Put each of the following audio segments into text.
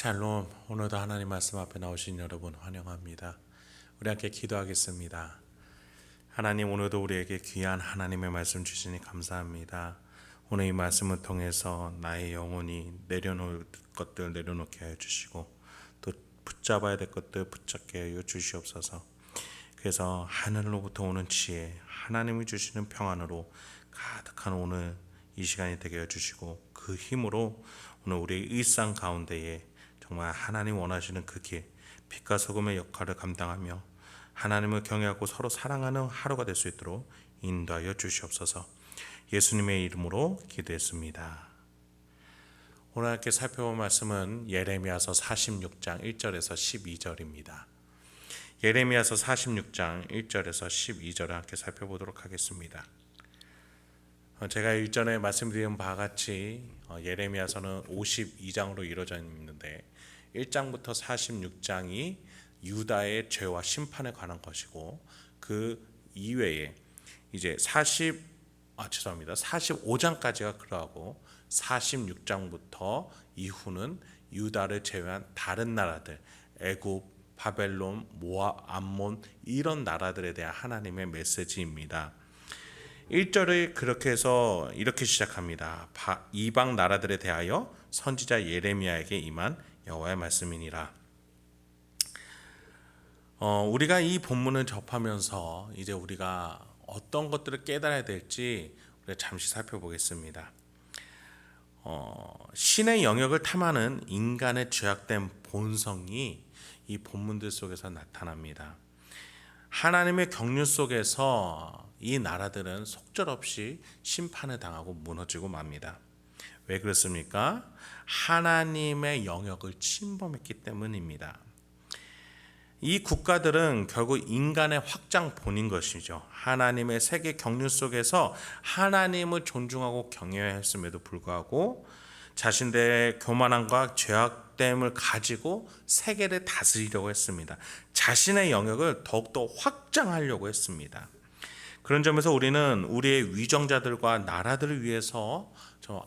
샬롬. 오늘도 하나님 말씀 앞에 나오신 여러분 환영합니다. 우리 함께 기도하겠습니다. 하나님, 오늘도 우리에게 귀한 하나님의 말씀 주시니 감사합니다. 오늘 이 말씀을 통해서 나의 영혼이 내려놓을 것들 내려놓게 하여 주시고, 또 붙잡아야 될 것들 붙잡게 하여 주시옵소서. 그래서 하늘로부터 오는 지혜, 하나님이 주시는 평안으로 가득한 오늘 이 시간이 되게 해주시고, 그 힘으로 오늘 우리의 일상 가운데에 정말 하나님 원하시는 그 길, 빛과 소금의 역할을 감당하며 하나님을 경외하고 서로 사랑하는 하루가 될 수 있도록 인도하여 주시옵소서. 예수님의 이름으로 기도했습니다. 오늘 함께 살펴볼 말씀은 예레미야서 46장 1절에서 12절입니다. 예레미야서 46장 1절에서 12절을 함께 살펴보도록 하겠습니다. 제가 일전에 말씀드린 바와 같이 예레미야서는 52장으로 이루어져 있는데 1장부터 46장이 유다의 죄와 심판에 관한 것이고, 그 이외에 이제 45장까지가 그러하고 46장부터 이후는 유다를 제외한 다른 나라들, 애굽, 바벨론, 모압, 암몬, 이런 나라들에 대한 하나님의 메시지입니다. 1절을 그렇게 해서 이렇게 시작합니다. 이방 나라들에 대하여 선지자 예레미야에게 임한 여호와의 말씀이니라. 우리가 이 본문을 접하면서 이제 우리가 어떤 것들을 깨달아야 될지 우리가 잠시 살펴보겠습니다. 신의 영역을 탐하는 인간의 죄악된 본성이 이 본문들 속에서 나타납니다. 하나님의 경륜 속에서 이 나라들은 속절없이 심판을 당하고 무너지고 맙니다. 왜 그렇습니까? 하나님의 영역을 침범했기 때문입니다. 이 국가들은 결국 인간의 확장본인 것이죠. 하나님의 세계 경륜 속에서 하나님을 존중하고 경외했음에도 불구하고 자신들의 교만함과 죄악됨을 가지고 세계를 다스리려고 했습니다. 자신의 영역을 더욱더 확장하려고 했습니다. 그런 점에서 우리는 우리의 위정자들과 나라들을 위해서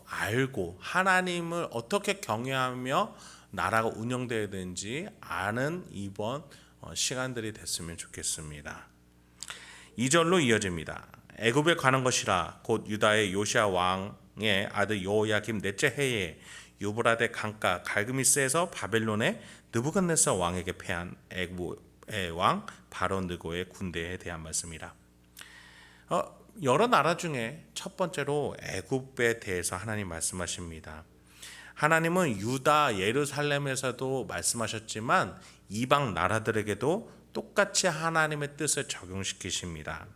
알고 하나님을 어떻게 경외하며 나라가 운영되어야 되는지 아는 이번 시간들이 됐으면 좋겠습니다. 2절로 이어집니다. 애굽에 관한 것이라. 곧 유다의 요시야 왕의 아들 여호야김 넷째 해에 유브라데 강가 갈그미스에서 바벨론의 느부갓네살 왕에게 패한 애굽의 왕 바로 느고의 군대에 대한 말씀이라. 여러 나라 중에 첫 번째로 애굽에 대해서 하나님 말씀하십니다. 하나님은 유다 예루살렘에서도 말씀하셨지만 이방 나라들에게도 똑같이 하나님의 뜻을 적용시키십니다.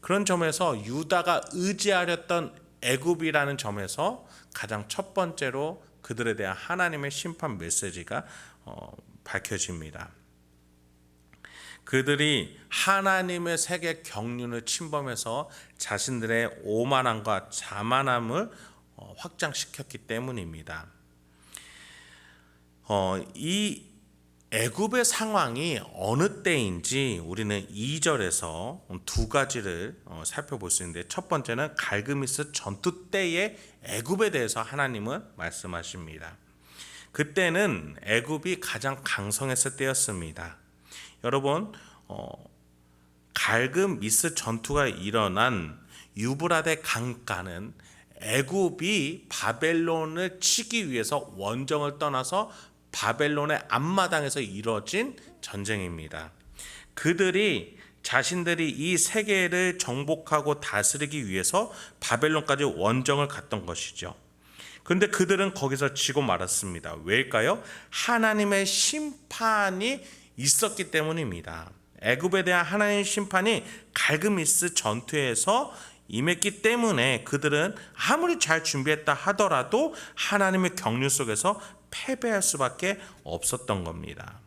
그런 점에서 유다가 의지하렸던 애굽이라는 점에서 가장 첫 번째로 그들에 대한 하나님의 심판 메시지가 밝혀집니다. 그들이 하나님의 세계 경륜을 침범해서 자신들의 오만함과 자만함을 확장시켰기 때문입니다. 이 애굽의 상황이 어느 때인지 우리는 2절에서 두 가지를 살펴볼 수 있는데, 첫 번째는 갈그미스 전투 때의 애굽에 대해서 하나님은 말씀하십니다. 그때는 애굽이 가장 강성했을 때였습니다. 여러분, 갈그미스 전투가 일어난 유브라데 강가는 애굽이 바벨론을 치기 위해서 원정을 떠나서 바벨론의 앞마당에서 이뤄진 전쟁입니다. 그들이 자신들이 이 세계를 정복하고 다스리기 위해서 바벨론까지 원정을 갔던 것이죠. 그런데 그들은 거기서 지고 말았습니다. 왜일까요? 하나님의 심판이 있었기 때문입니다. 애굽에 대한 하나님의 심판이 갈그미스 전투에서 임했기 때문에 그들은 아무리 잘 준비했다 하더라도 하나님의 경륜 속에서 패배할 수밖에 없었던 겁니다.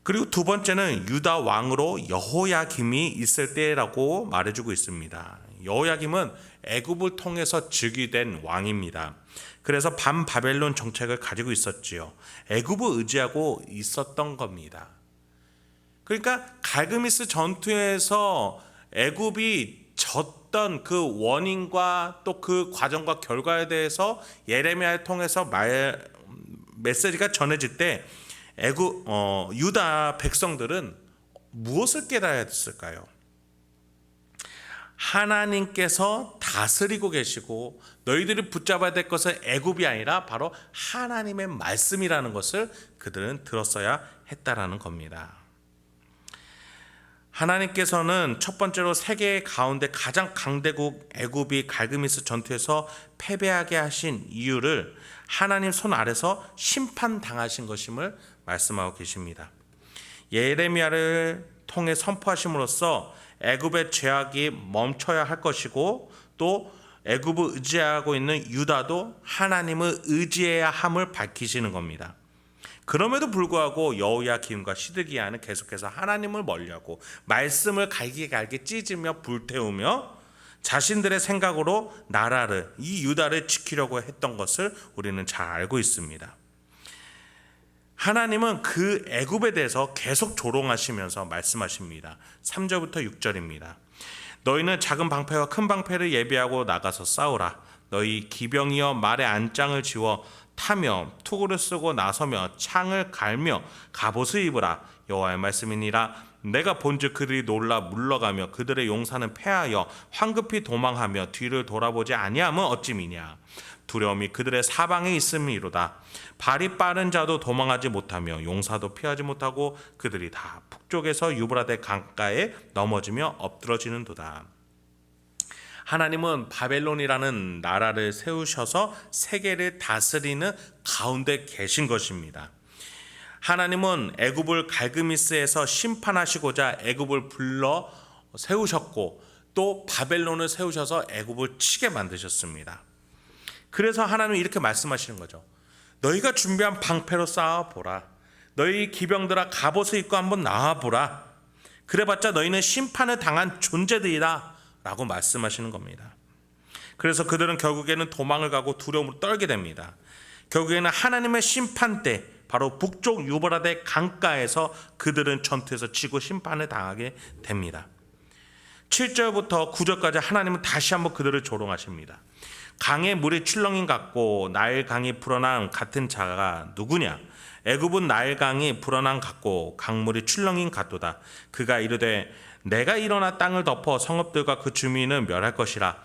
그리고 두 번째는 유다 왕으로 여호야김이 있을 때라고 말해주고 있습니다. 여호야김은 애굽을 통해서 즉위된 왕입니다. 그래서 반바벨론 정책을 가지고 있었지요. 애굽을 의지하고 있었던 겁니다. 그러니까 갈그미스 전투에서 애굽이 졌던 그 원인과 또 그 과정과 결과에 대해서 예레미야를 통해서 메시지가 전해질 때 유다 백성들은 무엇을 깨달아야 했을까요? 하나님께서 다스리고 계시고 너희들이 붙잡아야 될 것은 애굽이 아니라 바로 하나님의 말씀이라는 것을 그들은 들었어야 했다라는 겁니다. 하나님께서는 첫 번째로 세계 가운데 가장 강대국 애굽이 갈그미스 전투에서 패배하게 하신 이유를 하나님 손 아래서 심판당하신 것임을 말씀하고 계십니다. 예레미야를 통해 선포하심으로써 애굽의 죄악이 멈춰야 할 것이고 또 애굽을 의지하고 있는 유다도 하나님을 의지해야 함을 밝히시는 겁니다. 그럼에도 불구하고 여호야김과 시드기야는 계속해서 하나님을 멀리하고 말씀을 갈기갈기 찢으며 불태우며 자신들의 생각으로 나라를, 이 유다를 지키려고 했던 것을 우리는 잘 알고 있습니다. 하나님은 그 애굽에 대해서 계속 조롱하시면서 말씀하십니다. 3절부터 6절입니다. 너희는 작은 방패와 큰 방패를 예비하고 나가서 싸우라. 너희 기병이여 말에 안장을 지워 타며 투구를 쓰고 나서며 창을 갈며 갑옷을 입으라. 여호와의 말씀이니라. 내가 본즉 그들이 놀라 물러가며 그들의 용사는 패하여 황급히 도망하며 뒤를 돌아보지 아니함은 어찌미냐. 두려움이 그들의 사방에 있음이로다. 발이 빠른 자도 도망하지 못하며 용사도 피하지 못하고 그들이 다 북쪽에서 유브라데 강가에 넘어지며 엎드러지는도다. 하나님은 바벨론이라는 나라를 세우셔서 세계를 다스리는 가운데 계신 것입니다. 하나님은 애굽을 갈그미스에서 심판하시고자 애굽을 불러 세우셨고 또 바벨론을 세우셔서 애굽을 치게 만드셨습니다. 그래서 하나님은 이렇게 말씀하시는 거죠. 너희가 준비한 방패로 싸워보라. 너희 기병들아 갑옷을 입고 한번 나와보라. 그래봤자 너희는 심판을 당한 존재들이다 라고 말씀하시는 겁니다. 그래서 그들은 결국에는 도망을 가고 두려움으로 떨게 됩니다. 결국에는 하나님의 심판 때 바로 북쪽 유브라데 강가에서 그들은 전투에서 지고 심판을 당하게 됩니다. 7절부터 9절까지 하나님은 다시 한번 그들을 조롱하십니다. 강의 물이 출렁임 같고 나일 강이 불어난 같은 자가 누구냐? 애굽은 나일 강이 불어난 같고 강물이 출렁임 같도다. 그가 이르되 내가 일어나 땅을 덮어 성읍들과 그 주민을 멸할 것이라.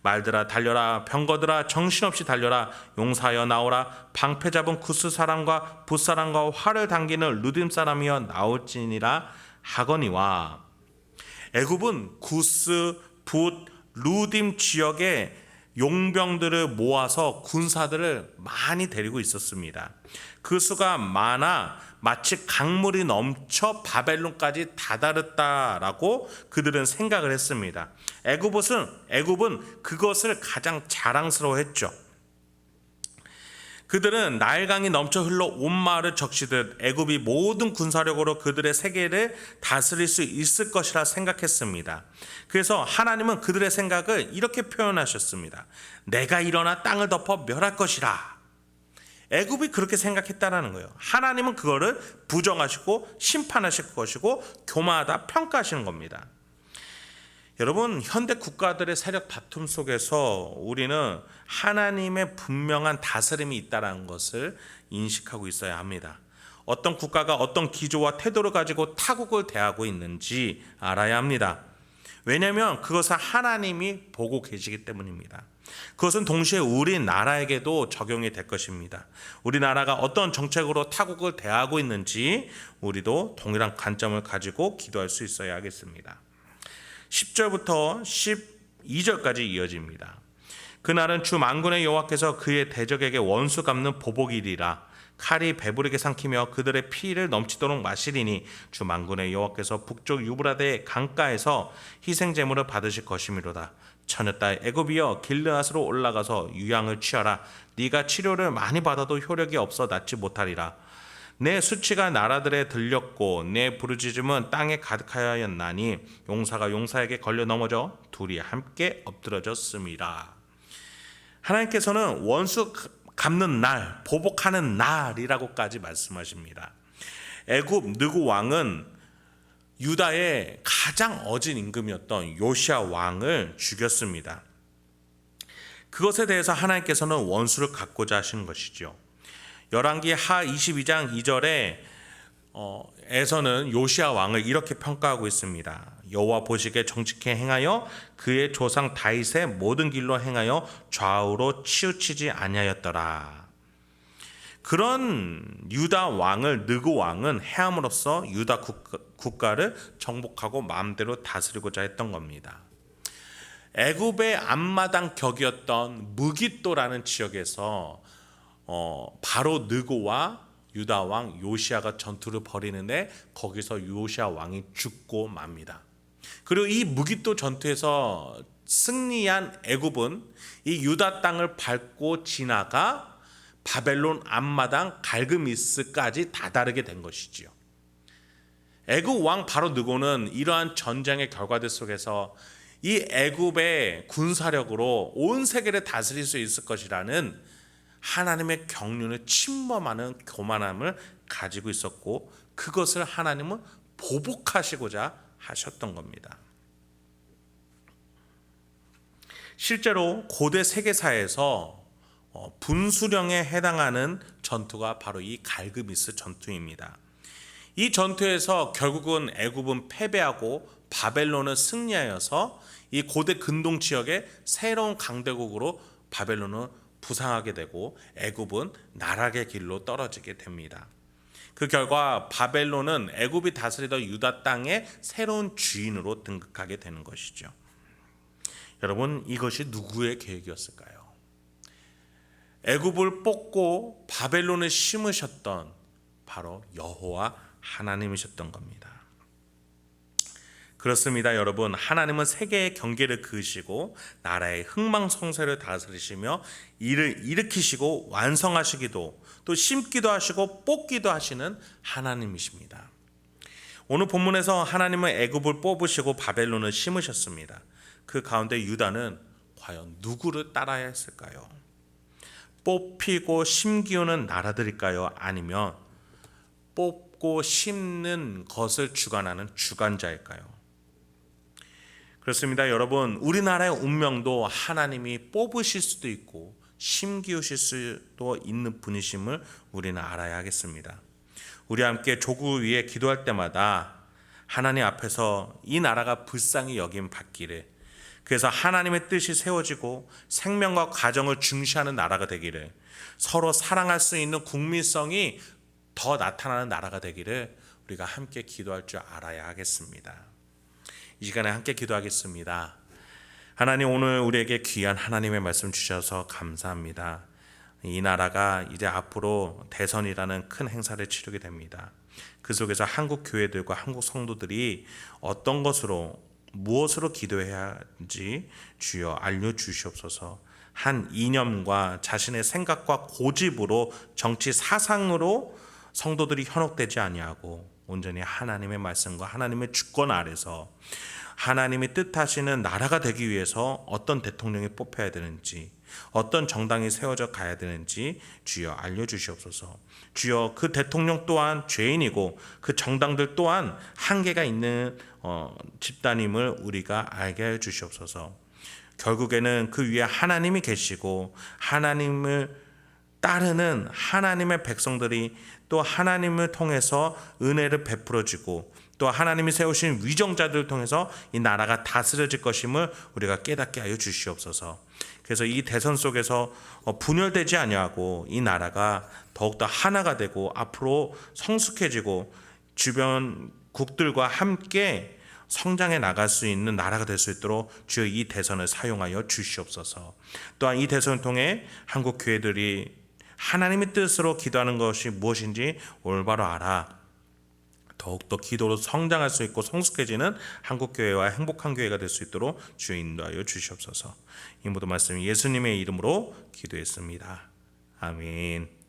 말들아 달려라. 병거들아 정신없이 달려라. 용사여 나오라. 방패 잡은 구스 사람과 붓 사람과 활을 당기는 루딤 사람이여 나올지니라 하거니와. 애굽은 구스, 붓, 루딤 지역에 용병들을 모아서 군사들을 많이 데리고 있었습니다. 그 수가 많아 마치 강물이 넘쳐 바벨론까지 다다랐다라고 그들은 생각을 했습니다. 애굽은 그것을 가장 자랑스러워했죠. 그들은 나일강이 넘쳐 흘러 온 마을을 적시듯 애굽이 모든 군사력으로 그들의 세계를 다스릴 수 있을 것이라 생각했습니다. 그래서 하나님은 그들의 생각을 이렇게 표현하셨습니다. 내가 일어나 땅을 덮어 멸할 것이라. 애굽이 그렇게 생각했다라는 거예요. 하나님은 그거를 부정하시고 심판하실 것이고 교만하다 평가하시는 겁니다. 여러분, 현대 국가들의 세력 다툼 속에서 우리는 하나님의 분명한 다스림이 있다는 것을 인식하고 있어야 합니다. 어떤 국가가 어떤 기조와 태도를 가지고 타국을 대하고 있는지 알아야 합니다. 왜냐하면 그것을 하나님이 보고 계시기 때문입니다. 그것은 동시에 우리나라에게도 적용이 될 것입니다. 우리나라가 어떤 정책으로 타국을 대하고 있는지 우리도 동일한 관점을 가지고 기도할 수 있어야 하겠습니다. 10절부터 12절까지 이어집니다. 그날은 주 만군의 여호와께서 그의 대적에게 원수 갚는 보복이리라. 칼이 배부르게 삼키며 그들의 피를 넘치도록 마시리니 주 만군의 여호와께서 북쪽 유브라데 강가에서 희생 제물을 받으실 것이미로다. 처녀딸 애굽이여 길르앗으로 올라가서 유양을 취하라. 네가 치료를 많이 받아도 효력이 없어 낫지 못하리라. 내 수치가 나라들에 들렸고 내 부르짖음은 땅에 가득하였나니 용사가 용사에게 걸려 넘어져 둘이 함께 엎드러졌음이라. 하나님께서는 원수 갚는 날, 보복하는 날이라고까지 말씀하십니다. 애굽 느고 왕은 유다의 가장 어진 임금이었던 요시야 왕을 죽였습니다. 그것에 대해서 하나님께서는 원수를 갚고자 하시는 것이죠. 열왕기 하 22장 2절에 에서는 요시야 왕을 이렇게 평가하고 있습니다. 여호와 보시기에 정직히 행하여 그의 조상 다윗의 모든 길로 행하여 좌우로 치우치지 아니하였더라. 그런 유다 왕을 느고 왕은 해함으로써 유다 국가를 정복하고 마음대로 다스리고자 했던 겁니다. 애굽의 앞마당 격이었던 무깃도라는 지역에서 바로 느고와 유다 왕 요시야가 전투를 벌이는데 거기서 요시야 왕이 죽고 맙니다. 그리고 이 무깃도 전투에서 승리한 애굽은 이 유다 땅을 밟고 지나가 바벨론 앞마당 갈그미스까지 다다르게 된 것이지요. 애굽 왕 바로 느고는 이러한 전쟁의 결과들 속에서 이 애굽의 군사력으로 온 세계를 다스릴 수 있을 것이라는 하나님의 경륜을 침범하는 교만함을 가지고 있었고, 그것을 하나님은 보복하시고자 하셨던 겁니다. 실제로 고대 세계사에서 분수령에 해당하는 전투가 바로 이 갈그미스 전투입니다. 이 전투에서 결국은 애굽은 패배하고 바벨론은 승리하여서 이 고대 근동 지역의 새로운 강대국으로 바벨론은 부상하게 되고 애굽은 나락의 길로 떨어지게 됩니다. 그 결과 바벨론은 애굽이 다스리던 유다 땅의 새로운 주인으로 등극하게 되는 것이죠. 여러분, 이것이 누구의 계획이었을까요? 애굽을 뽑고 바벨론을 심으셨던 바로 여호와 하나님이셨던 겁니다. 그렇습니다, 여러분. 하나님은 세계의 경계를 그으시고 나라의 흥망성쇠를 다스리시며 이를 일으키시고 완성하시기도, 또 심기도 하시고 뽑기도 하시는 하나님이십니다. 오늘 본문에서 하나님은 애굽을 뽑으시고 바벨론을 심으셨습니다. 그 가운데 유다는 과연 누구를 따라야 했을까요? 뽑히고 심기우는 나라들일까요? 아니면 뽑고 심는 것을 주관하는 주관자일까요? 그렇습니다, 여러분. 우리나라의 운명도 하나님이 뽑으실 수도 있고 심기우실 수도 있는 분이심을 우리는 알아야 하겠습니다. 우리 함께 조국 위에 기도할 때마다 하나님 앞에서 이 나라가 불쌍히 여김 받기를, 그래서 하나님의 뜻이 세워지고 생명과 가정을 중시하는 나라가 되기를, 서로 사랑할 수 있는 국민성이 더 나타나는 나라가 되기를 우리가 함께 기도할 줄 알아야 하겠습니다. 이 시간에 함께 기도하겠습니다. 하나님, 오늘 우리에게 귀한 하나님의 말씀 주셔서 감사합니다. 이 나라가 이제 앞으로 대선이라는 큰 행사를 치르게 됩니다. 그 속에서 한국 교회들과 한국 성도들이 어떤 것으로, 무엇으로 기도해야 하는지 주여 알려주시옵소서. 한 이념과 자신의 생각과 고집으로, 정치 사상으로 성도들이 현혹되지 아니하고 온전히 하나님의 말씀과 하나님의 주권 아래서 하나님이 뜻하시는 나라가 되기 위해서 어떤 대통령이 뽑혀야 되는지, 어떤 정당이 세워져 가야 되는지 주여 알려주시옵소서. 주여, 그 대통령 또한 죄인이고 그 정당들 또한 한계가 있는 집단임을 우리가 알게 해주시옵소서. 결국에는 그 위에 하나님이 계시고 하나님을 따르는 하나님의 백성들이 또 하나님을 통해서 은혜를 베풀어지고 또 하나님이 세우신 위정자들을 통해서 이 나라가 다스려질 것임을 우리가 깨닫게 하여 주시옵소서. 그래서 이 대선 속에서 분열되지 아니하고 이 나라가 더욱더 하나가 되고 앞으로 성숙해지고 주변 국들과 함께 성장해 나갈 수 있는 나라가 될 수 있도록 주여 이 대선을 사용하여 주시옵소서. 또한 이 대선을 통해 한국 교회들이 하나님의 뜻으로 기도하는 것이 무엇인지 올바로 알아 더욱더 기도로 성장할 수 있고 성숙해지는 한국교회와 행복한 교회가 될 수 있도록 주여 인도하여 주시옵소서. 이 모든 말씀 예수님의 이름으로 기도했습니다. 아멘.